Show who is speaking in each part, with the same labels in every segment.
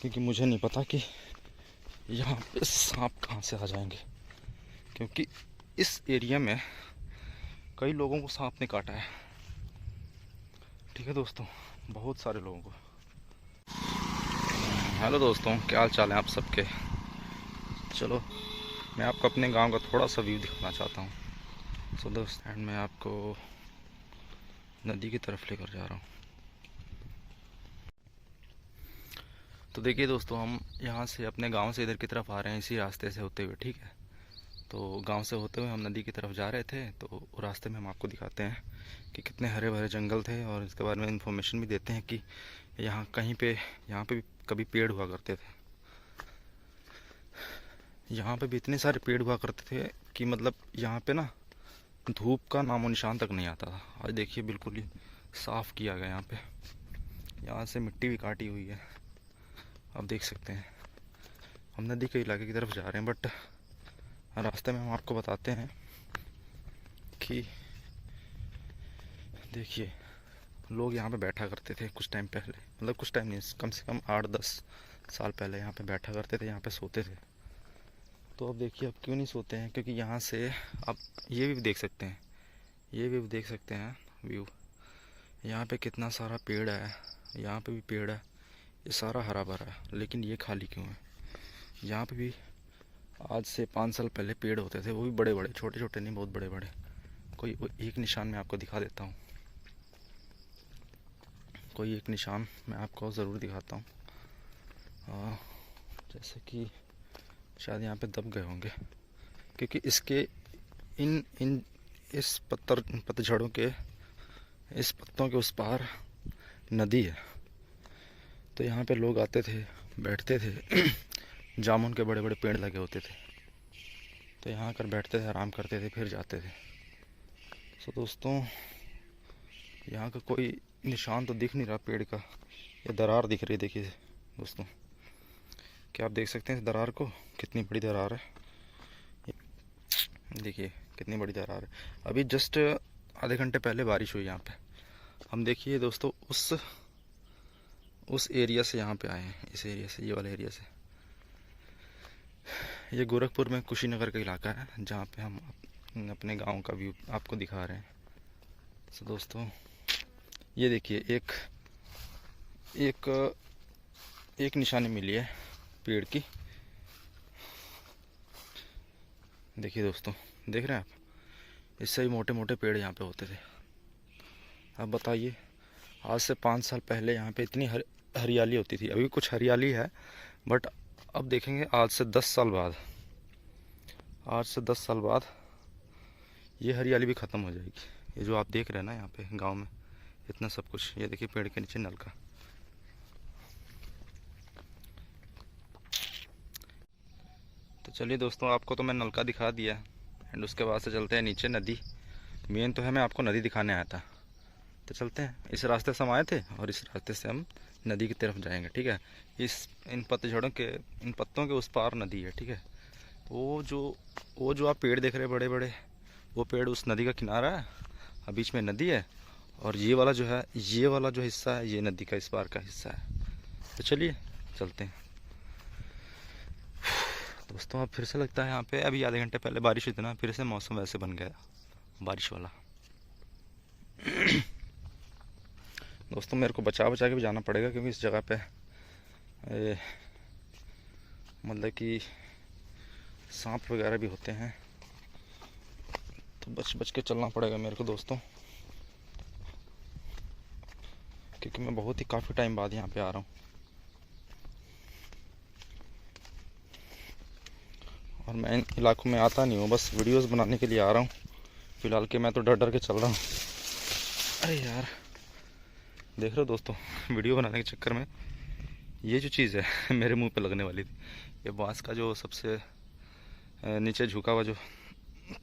Speaker 1: क्योंकि मुझे नहीं पता कि यहाँ पे सांप कहाँ से आ जाएंगे, क्योंकि इस एरिया में कई लोगों को सांप ने काटा है। ठीक है दोस्तों, बहुत सारे लोगों को। हेलो दोस्तों, क्या हाल चाल है आप सबके। चलो मैं आपको अपने गांव का थोड़ा सा व्यू दिखाना चाहता हूँ। सो दोस्त, एंड मैं आपको नदी की तरफ लेकर जा रहा हूँ। तो देखिए दोस्तों, हम यहाँ से अपने गांव से इधर की तरफ आ रहे हैं, इसी रास्ते से होते हुए। ठीक है, तो गांव से होते हुए हम नदी की तरफ जा रहे थे। तो रास्ते में हम आपको दिखाते हैं कि कितने हरे भरे जंगल थे, और इसके बारे में इंफॉर्मेशन भी देते हैं कि यहाँ कहीं पे, यहाँ पे भी कभी पेड़ हुआ करते थे। यहाँ पे भी इतने सारे पेड़ हुआ करते थे कि मतलब यहाँ पे ना धूप का नामो निशान तक नहीं आता था। आज देखिए बिल्कुल ही साफ़ किया गया यहाँ पे। यहाँ से मिट्टी भी काटी हुई है, आप देख सकते हैं। हम नदी के इलाके की तरफ जा रहे हैं, बट रास्ते में हम आपको बताते हैं कि देखिए लोग यहाँ पे बैठा करते थे कुछ टाइम पहले, मतलब कुछ टाइम नहीं, कम से कम 8-10 साल पहले यहाँ पे बैठा करते थे, यहाँ पे सोते थे। तो अब देखिए अब क्यों नहीं सोते हैं, क्योंकि यहाँ से आप ये भी देख सकते हैं, ये भी देख सकते हैं व्यू। यहाँ पे कितना सारा पेड़ है, यहाँ पे भी पेड़ है, ये सारा हरा भरा है, लेकिन ये खाली क्यों है। यहाँ पे भी आज से 5 साल पहले पेड़ होते थे, वो भी बड़े बड़े, छोटे छोटे नहीं, बहुत बड़े बड़े। कोई एक निशान मैं आपको दिखा देता हूँ, कोई एक निशान मैं आपको ज़रूर दिखाता हूँ। जैसे कि शायद यहाँ पे दब गए होंगे, क्योंकि इसके इन इन इस पतझड़ों के, इस पत्तों के उस पार नदी है। तो यहाँ पे लोग आते थे, बैठते थे जामुन के बड़े बड़े पेड़ लगे होते थे, तो यहाँ आकर बैठते थे, आराम करते थे, फिर जाते थे। तो दोस्तों, यहाँ का कोई निशान तो दिख नहीं रहा पेड़ का। ये दरार दिख रही है, देखिए दोस्तों, क्या आप देख सकते हैं इस दरार को, कितनी बड़ी दरार है। देखिए कितनी बड़ी दरार है। अभी जस्ट आधे घंटे पहले बारिश हुई यहाँ पे। हम देखिए दोस्तों उस एरिया से यहाँ पे आए हैं, इस एरिया से, ये वाले एरिया से। ये गोरखपुर में कुशीनगर का इलाका है, जहाँ पे हम अपने गांव का व्यू आपको दिखा रहे हैं। तो दोस्तों ये देखिए एक एक एक निशानी मिली है पेड़ की। देखिए दोस्तों, देख रहे हैं आप, इससे ही मोटे मोटे पेड़ यहाँ पे होते थे। अब बताइए, आज से 5 साल पहले यहाँ पे इतनी हरियाली होती थी। अभी कुछ हरियाली है, बट अब देखेंगे आज से 10 साल बाद, आज से 10 साल बाद ये हरियाली भी ख़त्म हो जाएगी। ये जो आप देख रहे हैं ना यहाँ पे गांव में इतना सब कुछ, ये देखिए पेड़ के नीचे नलका। तो चलिए दोस्तों, आपको तो मैं नलका दिखा दिया, एंड उसके बाद से चलते हैं नीचे नदी। मेन तो है, मैं आपको नदी दिखाने आया था। तो चलते हैं, इस रास्ते से हम आए थे और इस रास्ते से हम नदी की तरफ जाएंगे। ठीक है, इन पतझड़ों के, इन पत्तों के उस पार नदी है। ठीक है, वो जो आप पेड़ देख रहे हैं बड़े बड़े, वो पेड़ उस नदी का किनारा है, और बीच में नदी है, और ये वाला जो है, ये वाला जो हिस्सा है, ये नदी का इस पार का हिस्सा है। तो चलिए चलते हैं दोस्तों। अब फिर से लगता है यहाँ पे, अभी आधे घंटे पहले बारिश हुई थी ना, फिर से मौसम वैसे बन गया बारिश वाला। दोस्तों मेरे को बचा के भी जाना पड़ेगा, क्योंकि इस जगह पे मतलब कि सांप वगैरह भी होते हैं, तो बच के चलना पड़ेगा मेरे को दोस्तों, क्योंकि मैं बहुत ही काफ़ी टाइम बाद यहाँ पे आ रहा हूँ। और मैं इन इलाकों में आता नहीं हूँ, बस वीडियोस बनाने के लिए आ रहा हूँ फ़िलहाल के। मैं तो डर डर के चल रहा हूँ। अरे यार, देख रहे हो दोस्तों, वीडियो बनाने के चक्कर में ये जो चीज़ है मेरे मुंह पे लगने वाली थी। ये बांस का जो सबसे नीचे झुका हुआ जो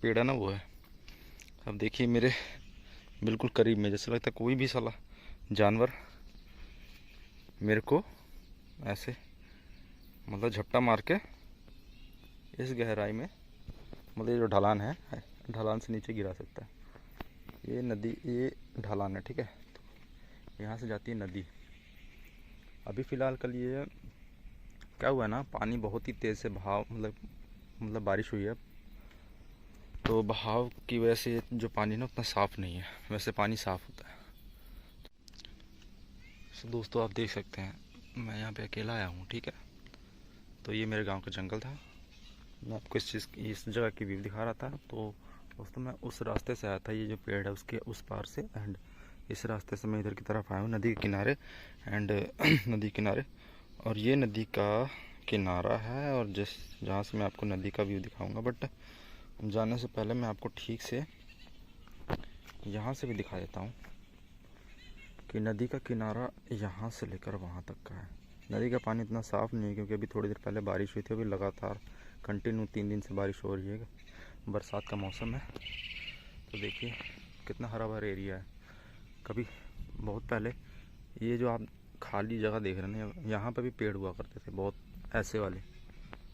Speaker 1: पेड़ है ना, वो है। अब देखिए मेरे बिल्कुल करीब में, जैसे लगता है कोई भी साला जानवर मेरे को ऐसे मतलब झपटा मार के इस गहराई में, मतलब ये जो ढलान है, ढलान से नीचे गिरा सकता है। ये नदी, ये ढलान है, ठीक है, यहाँ से जाती है नदी। अभी फ़िलहाल कल ये क्या हुआ है ना, पानी बहुत ही तेज़ से बहाव मतलब बारिश हुई है, तो बहाव की वजह से जो पानी ना उतना साफ़ नहीं है, वैसे पानी साफ़ होता है। तो दोस्तों आप देख सकते हैं मैं यहाँ पे अकेला आया हूँ, ठीक है। तो ये मेरे गांव का जंगल था, मैं आपको इस जगह की व्यू दिखा रहा था। तो दोस्तों मैं उस रास्ते से आया था, ये जो पेड़ है उसके उस पार से, एंड इस रास्ते से मैं इधर की तरफ आया हूँ नदी के किनारे, एंड नदी किनारे, और ये नदी का किनारा है, और जहाँ से मैं आपको नदी का व्यू दिखाऊंगा। बट जाने से पहले मैं आपको ठीक से यहाँ से भी दिखा देता हूँ कि नदी का किनारा यहाँ से लेकर वहाँ तक का है। नदी का पानी इतना साफ़ नहीं है क्योंकि अभी थोड़ी देर पहले बारिश हुई थी, अभी लगातार कंटिन्यू 3 दिन से बारिश हो रही है, बरसात का मौसम है। तो देखिए कितना हरा भरा एरिया है। कभी बहुत पहले ये जो आप खाली जगह देख रहे हैं ना, यहाँ पे भी पेड़ हुआ करते थे, बहुत ऐसे वाले,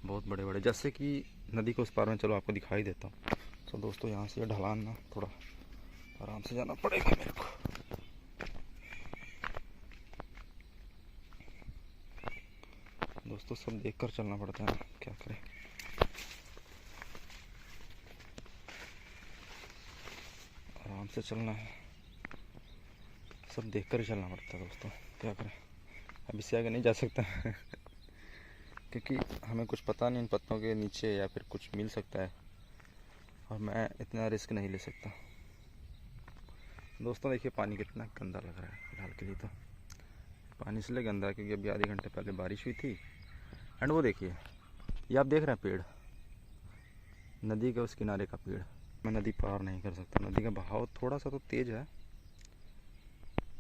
Speaker 1: बहुत बड़े बड़े, जैसे कि नदी को उस पार में, चलो आपको दिखाई देता हूँ। तो दोस्तों यहाँ से ढलान ना थोड़ा आराम से जाना पड़ेगा मेरे को। दोस्तों सब देख कर चलना पड़ता है ना, क्या करें। आराम से चलना है, सब देख कर ही चलना पड़ता है दोस्तों, क्या करें। अब इससे आगे नहीं जा सकता क्योंकि हमें कुछ पता नहीं इन पत्तों के नीचे या फिर कुछ मिल सकता है, और मैं इतना रिस्क नहीं ले सकता। दोस्तों देखिए पानी कितना गंदा लग रहा है फिलहाल के लिए। तो पानी इसलिए गंदा है क्योंकि अभी आधे घंटे पहले बारिश हुई थी। एंड वो देखिए, ये आप देख रहे हैं पेड़, नदी के उस किनारे का पेड़। मैं नदी पार नहीं कर सकता, नदी का बहाव थोड़ा सा तो तेज़ है,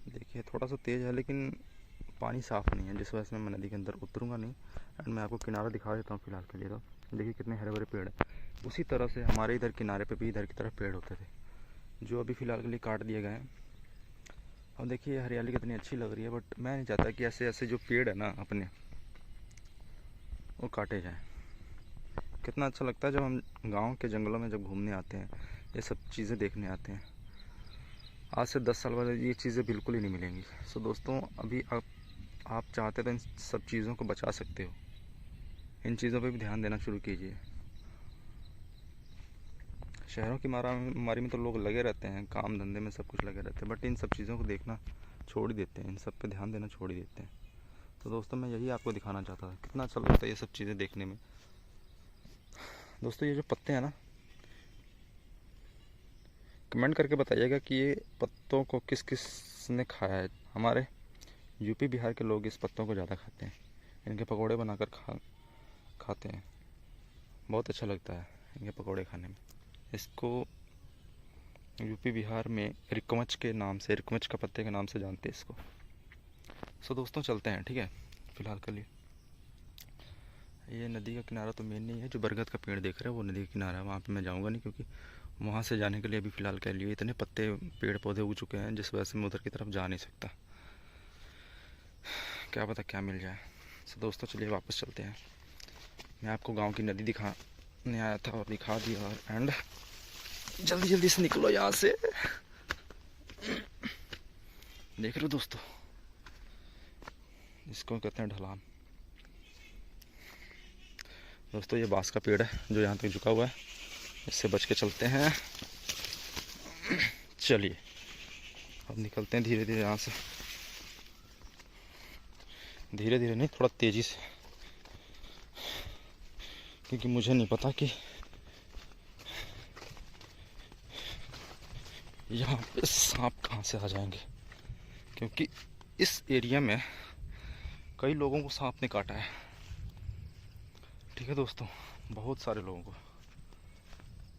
Speaker 1: देखिए थोड़ा सा तेज़ है, लेकिन पानी साफ़ नहीं है, जिस वजह से मैं नदी के अंदर उतरूँगा नहीं। एंड मैं आपको किनारा दिखा देता हूँ फिलहाल के लिए। तो देखिए कितने हरे भरे पेड़ हैं। उसी तरह से हमारे इधर किनारे पे भी इधर की तरफ पेड़ होते थे, जो अभी फ़िलहाल के लिए काट दिए गए हैं। और देखिए हरियाली कितनी अच्छी लग रही है, बट मैं नहीं चाहता कि ऐसे ऐसे जो पेड़ है ना अपने, वो काटे जाएँ। कितना अच्छा लगता है जब हम गाँव के जंगलों में जब घूमने आते हैं, ये सब चीज़ें देखने आते हैं। आज से 10 साल बाद ये चीज़ें बिल्कुल ही नहीं मिलेंगी। सो दोस्तों अभी आप चाहते तो इन सब चीज़ों को बचा सकते हो, इन चीज़ों पे भी ध्यान देना शुरू कीजिए। शहरों की मारामारी में तो लोग लगे रहते हैं, काम धंधे में सब कुछ लगे रहते हैं, बट इन सब चीज़ों को देखना छोड़ ही देते हैं, इन सब पे ध्यान देना छोड़ ही देते हैं। तो दोस्तों मैं यही आपको दिखाना चाहता था, कितना अच्छा लगता है ये सब चीज़ें देखने में। दोस्तों ये जो पत्ते हैं ना, कमेंट करके बताइएगा कि ये पत्तों को किस किस ने खाया है। हमारे यूपी बिहार के लोग इस पत्तों को ज़्यादा खाते हैं, इनके पकौड़े बनाकर खाते हैं, बहुत अच्छा लगता है इनके पकौड़े खाने में। इसको यूपी बिहार में रिकमच के नाम से, रिकमच का पत्ते के नाम से जानते हैं इसको। सो दोस्तों चलते हैं, ठीक है फिलहाल के लिए। ये नदी का किनारा तो मेन नहीं है, जो बरगद का पेड़ देख रहे हैं वो नदी का किनारा है, वहाँ पे मैं जाऊँगा नहीं, क्योंकि वहाँ से जाने के लिए अभी फ़िलहाल के लिए इतने पत्ते पेड़ पौधे उग चुके हैं, जिस वजह से मैं उधर की तरफ जा नहीं सकता, क्या पता क्या मिल जाए। सो दोस्तों चलिए वापस चलते हैं। मैं आपको गांव की नदी दिखाने आया था और दिखा दिया, एंड जल्दी जल्दी से निकलो यहाँ से। देख रहे हो दोस्तों, इसको कहते हैं ढलान। दोस्तों ये बांस का पेड़ है जो यहाँ तक झुका हुआ है, इससे बच के चलते हैं। चलिए अब निकलते हैं धीरे धीरे यहाँ से, धीरे धीरे नहीं थोड़ा तेज़ी से, क्योंकि मुझे नहीं पता कि यहाँ पे सांप कहाँ से आ जाएंगे, क्योंकि इस एरिया में कई लोगों को सांप ने काटा है। ठीक है दोस्तों, बहुत सारे लोगों को,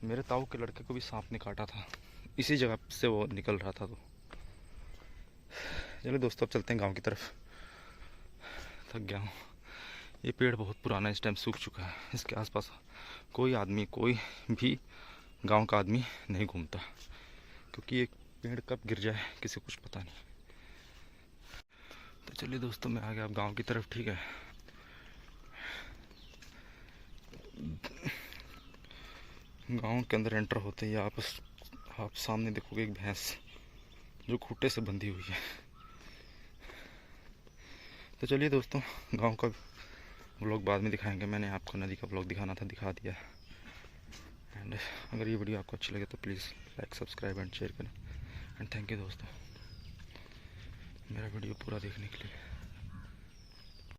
Speaker 1: मेरे ताऊ के लड़के को भी सांप ने काटा था, इसी जगह से वो निकल रहा था। तो चलिए दोस्तों अब चलते हैं गांव की तरफ, थक गया हूँ। ये पेड़ बहुत पुराना, इस टाइम सूख चुका है, इसके आसपास कोई आदमी, कोई भी गांव का आदमी नहीं घूमता, क्योंकि एक पेड़ कब गिर जाए किसी को कुछ पता नहीं। तो चलिए दोस्तों मैं आ गया अब गांव की तरफ, ठीक है। गांव के अंदर एंटर होते ही आप सामने देखोगे एक भैंस जो खूंटे से बंधी हुई है। तो चलिए दोस्तों गांव का व्लॉग बाद में दिखाएंगे। मैंने आपको नदी का व्लॉग दिखाना था, दिखा दिया। एंड अगर ये वीडियो आपको अच्छी लगे तो please like, subscribe and share करें। एंड थैंक यू दोस्तों मेरा वीडियो पूरा देखने के लिए।